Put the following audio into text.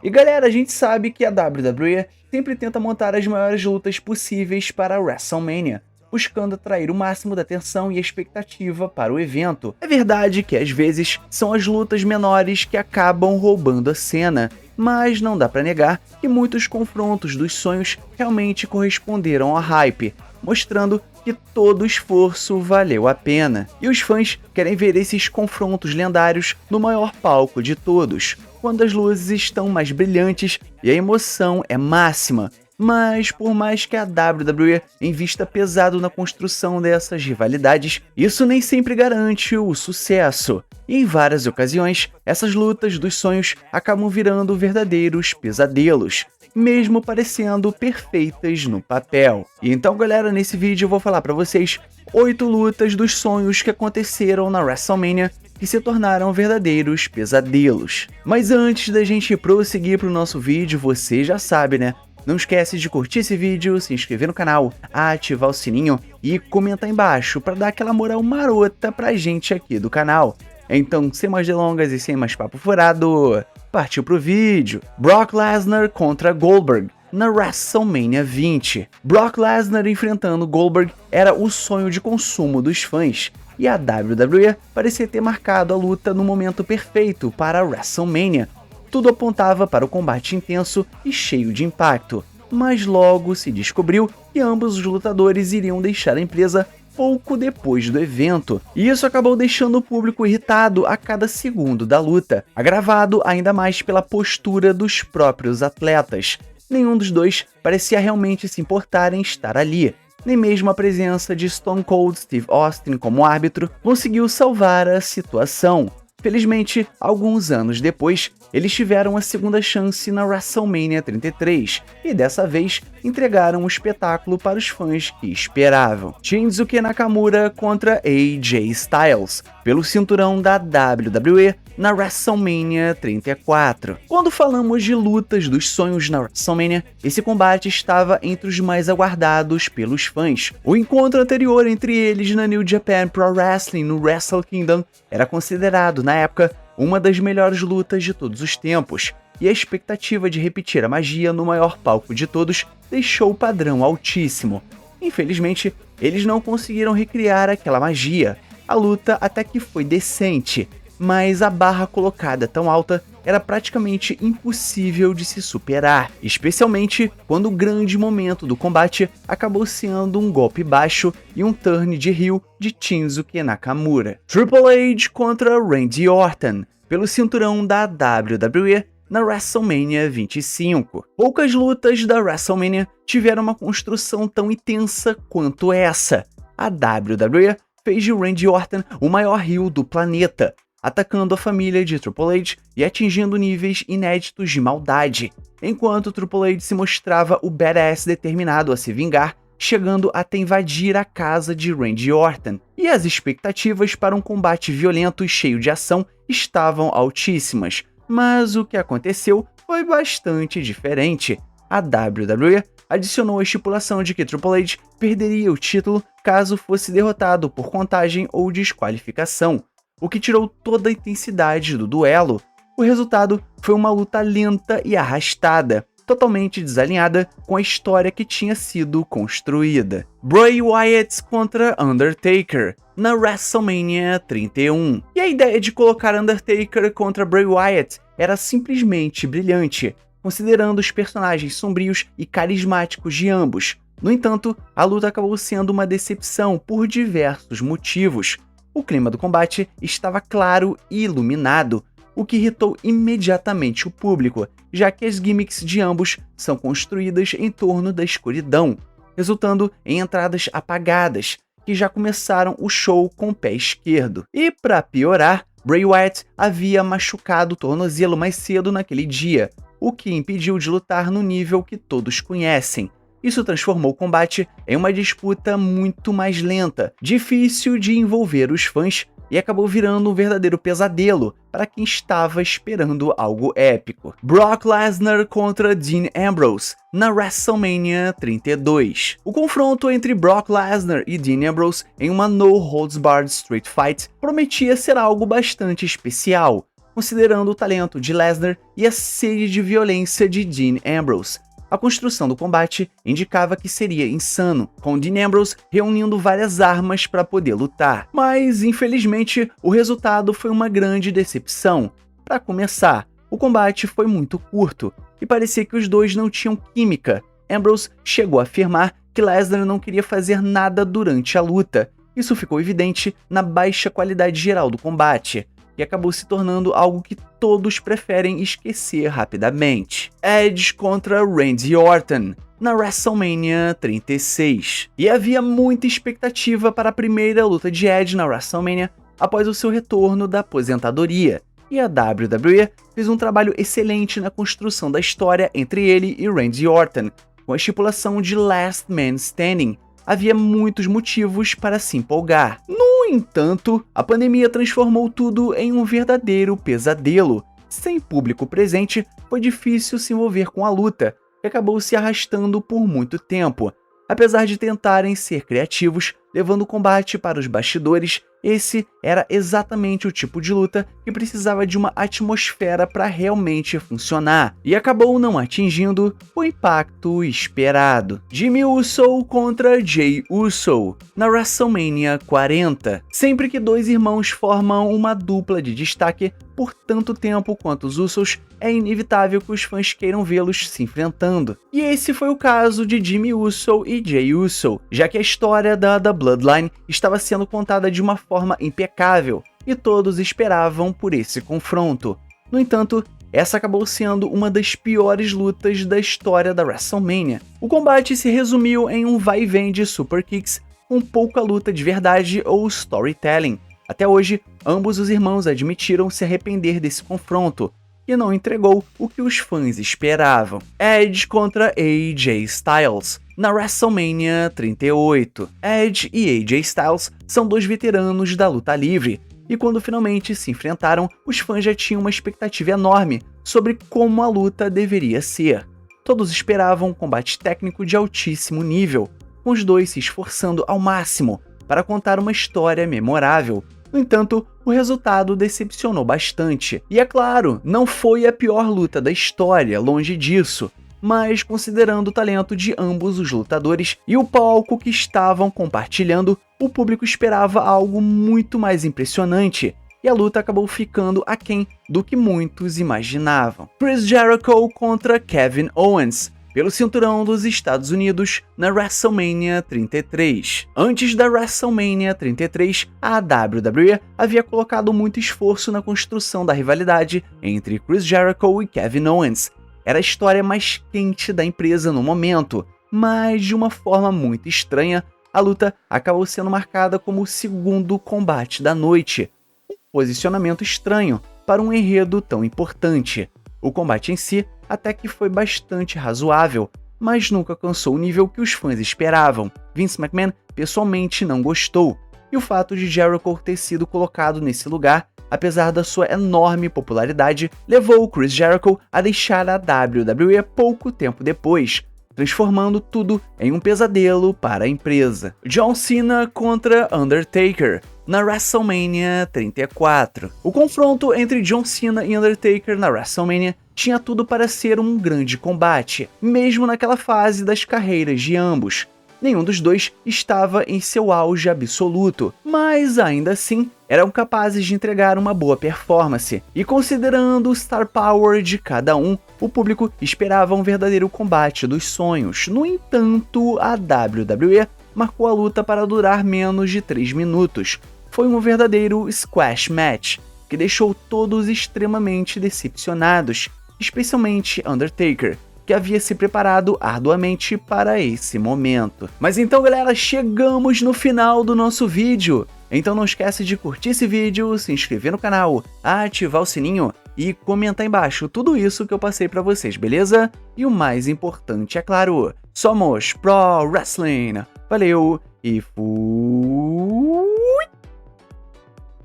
E galera, a gente sabe que a WWE sempre tenta montar as maiores lutas possíveis para a WrestleMania, buscando atrair o máximo da atenção e expectativa para o evento. É verdade que às vezes são as lutas menores que acabam roubando a cena, mas não dá pra negar que muitos confrontos dos sonhos realmente corresponderam ao hype, mostrando que todo o esforço valeu a pena. E os fãs querem ver esses confrontos lendários no maior palco de todos, quando as luzes estão mais brilhantes e a emoção é máxima. Mas por mais que a WWE invista pesado na construção dessas rivalidades, isso nem sempre garante o sucesso. E em várias ocasiões, essas lutas dos sonhos acabam virando verdadeiros pesadelos, mesmo parecendo perfeitas no papel. E então galera, nesse vídeo eu vou falar pra vocês 8 lutas dos sonhos que aconteceram na WrestleMania que se tornaram verdadeiros pesadelos. Mas antes da gente prosseguir pro nosso vídeo, você já sabe, né? Não esquece de curtir esse vídeo, se inscrever no canal, ativar o sininho e comentar embaixo para dar aquela moral marota pra gente aqui do canal. Então, sem mais delongas e sem mais papo furado, partiu pro vídeo. Brock Lesnar contra Goldberg na WrestleMania 20. Brock Lesnar enfrentando Goldberg era o sonho de consumo dos fãs, e a WWE parecia ter marcado a luta no momento perfeito para a WrestleMania. Tudo apontava para o combate intenso e cheio de impacto, mas logo se descobriu que ambos os lutadores iriam deixar a empresa pouco depois do evento, e isso acabou deixando o público irritado a cada segundo da luta, agravado ainda mais pela postura dos próprios atletas. Nenhum dos dois parecia realmente se importar em estar ali, nem mesmo a presença de Stone Cold Steve Austin como árbitro conseguiu salvar a situação. Felizmente, alguns anos depois, eles tiveram a segunda chance na WrestleMania 33 e dessa vez entregaram o espetáculo para os fãs que esperavam. Shinsuke Nakamura contra AJ Styles, pelo cinturão da WWE na WrestleMania 34. Quando falamos de lutas dos sonhos na WrestleMania, esse combate estava entre os mais aguardados pelos fãs. O encontro anterior entre eles na New Japan Pro Wrestling no Wrestle Kingdom era considerado, na época, uma das melhores lutas de todos os tempos, e a expectativa de repetir a magia no maior palco de todos deixou o padrão altíssimo. Infelizmente, eles não conseguiram recriar aquela magia. A luta até que foi decente, mas a barra colocada tão alta era praticamente impossível de se superar, especialmente quando o grande momento do combate acabou sendo um golpe baixo e um turn de heel de Shinsuke Nakamura. Triple H contra Randy Orton, pelo cinturão da WWE na WrestleMania 25. Poucas lutas da WrestleMania tiveram uma construção tão intensa quanto essa. A WWE fez de Randy Orton o maior heel do planeta, atacando a família de Triple H e atingindo níveis inéditos de maldade, enquanto Triple H se mostrava o badass determinado a se vingar, chegando até invadir a casa de Randy Orton. E as expectativas para um combate violento e cheio de ação estavam altíssimas, mas o que aconteceu foi bastante diferente. A WWE adicionou a estipulação de que Triple H perderia o título caso fosse derrotado por contagem ou desqualificação, o que tirou toda a intensidade do duelo. O resultado foi uma luta lenta e arrastada, totalmente desalinhada com a história que tinha sido construída. Bray Wyatt contra Undertaker, na WrestleMania 31. E a ideia de colocar Undertaker contra Bray Wyatt era simplesmente brilhante, considerando os personagens sombrios e carismáticos de ambos. No entanto, a luta acabou sendo uma decepção por diversos motivos. O clima do combate estava claro e iluminado, o que irritou imediatamente o público, já que as gimmicks de ambos são construídas em torno da escuridão, resultando em entradas apagadas, que já começaram o show com o pé esquerdo. E para piorar, Bray Wyatt havia machucado o tornozelo mais cedo naquele dia, o que impediu de lutar no nível que todos conhecem. Isso transformou o combate em uma disputa muito mais lenta, difícil de envolver os fãs e acabou virando um verdadeiro pesadelo para quem estava esperando algo épico. Brock Lesnar contra Dean Ambrose, na WrestleMania 32. O confronto entre Brock Lesnar e Dean Ambrose em uma No Holds Barred Street Fight prometia ser algo bastante especial, considerando o talento de Lesnar e a sede de violência de Dean Ambrose. A construção do combate indicava que seria insano, com Dean Ambrose reunindo várias armas para poder lutar. Mas, infelizmente, o resultado foi uma grande decepção. Para começar, o combate foi muito curto e parecia que os dois não tinham química. Ambrose chegou a afirmar que Lesnar não queria fazer nada durante a luta. Isso ficou evidente na baixa qualidade geral do combate, e acabou se tornando algo que todos preferem esquecer rapidamente. Edge contra Randy Orton, na WrestleMania 36. E havia muita expectativa para a primeira luta de Edge na WrestleMania após o seu retorno da aposentadoria. E a WWE fez um trabalho excelente na construção da história entre ele e Randy Orton, com a estipulação de Last Man Standing. Havia muitos motivos para se empolgar. No entanto, a pandemia transformou tudo em um verdadeiro pesadelo. Sem público presente, foi difícil se envolver com a luta, que acabou se arrastando por muito tempo. Apesar de tentarem ser criativos, levando o combate para os bastidores, esse era exatamente o tipo de luta que precisava de uma atmosfera para realmente funcionar, e acabou não atingindo o impacto esperado. Jimmy Uso contra Jey Uso, na WrestleMania 40. Sempre que dois irmãos formam uma dupla de destaque por tanto tempo quanto os Usos, é inevitável que os fãs queiram vê-los se enfrentando. E esse foi o caso de Jimmy Uso e Jey Uso, já que a história da Bloodline estava sendo contada de uma forma impecável, e todos esperavam por esse confronto. No entanto, essa acabou sendo uma das piores lutas da história da WrestleMania. O combate se resumiu em um vai e vem de super kicks, com pouca luta de verdade ou storytelling. Até hoje, ambos os irmãos admitiram se arrepender desse confronto, e não entregou o que os fãs esperavam. Edge contra AJ Styles, na WrestleMania 38. Edge e AJ Styles são dois veteranos da luta livre, e quando finalmente se enfrentaram, os fãs já tinham uma expectativa enorme sobre como a luta deveria ser. Todos esperavam um combate técnico de altíssimo nível, com os dois se esforçando ao máximo para contar uma história memorável. No entanto, o resultado decepcionou bastante. E é claro, não foi a pior luta da história, longe disso. Mas considerando o talento de ambos os lutadores e o palco que estavam compartilhando, o público esperava algo muito mais impressionante. E a luta acabou ficando aquém do que muitos imaginavam. Chris Jericho contra Kevin Owens, pelo cinturão dos Estados Unidos na WrestleMania 33. Antes da WrestleMania 33, a WWE havia colocado muito esforço na construção da rivalidade entre Chris Jericho e Kevin Owens. Era a história mais quente da empresa no momento, mas de uma forma muito estranha, a luta acabou sendo marcada como o segundo combate da noite. Um posicionamento estranho para um enredo tão importante. O combate em si até que foi bastante razoável, mas nunca alcançou o nível que os fãs esperavam. Vince McMahon pessoalmente não gostou, e o fato de Jericho ter sido colocado nesse lugar, apesar da sua enorme popularidade, levou Chris Jericho a deixar a WWE pouco tempo depois, transformando tudo em um pesadelo para a empresa. John Cena contra Undertaker, na WrestleMania 34. O confronto entre John Cena e Undertaker na WrestleMania tinha tudo para ser um grande combate, mesmo naquela fase das carreiras de ambos. Nenhum dos dois estava em seu auge absoluto, mas ainda assim eram capazes de entregar uma boa performance, e considerando o star power de cada um, o público esperava um verdadeiro combate dos sonhos. No entanto, a WWE marcou a luta para durar menos de 3 minutos. Foi um verdadeiro squash match, que deixou todos extremamente decepcionados, especialmente Undertaker, que havia se preparado arduamente para esse momento. Mas então, galera, chegamos no final do nosso vídeo. Então não esquece de curtir esse vídeo, se inscrever no canal, ativar o sininho e comentar embaixo tudo isso que eu passei para vocês, beleza? E o mais importante, é claro, somos Pro Wrestling. Valeu e fui!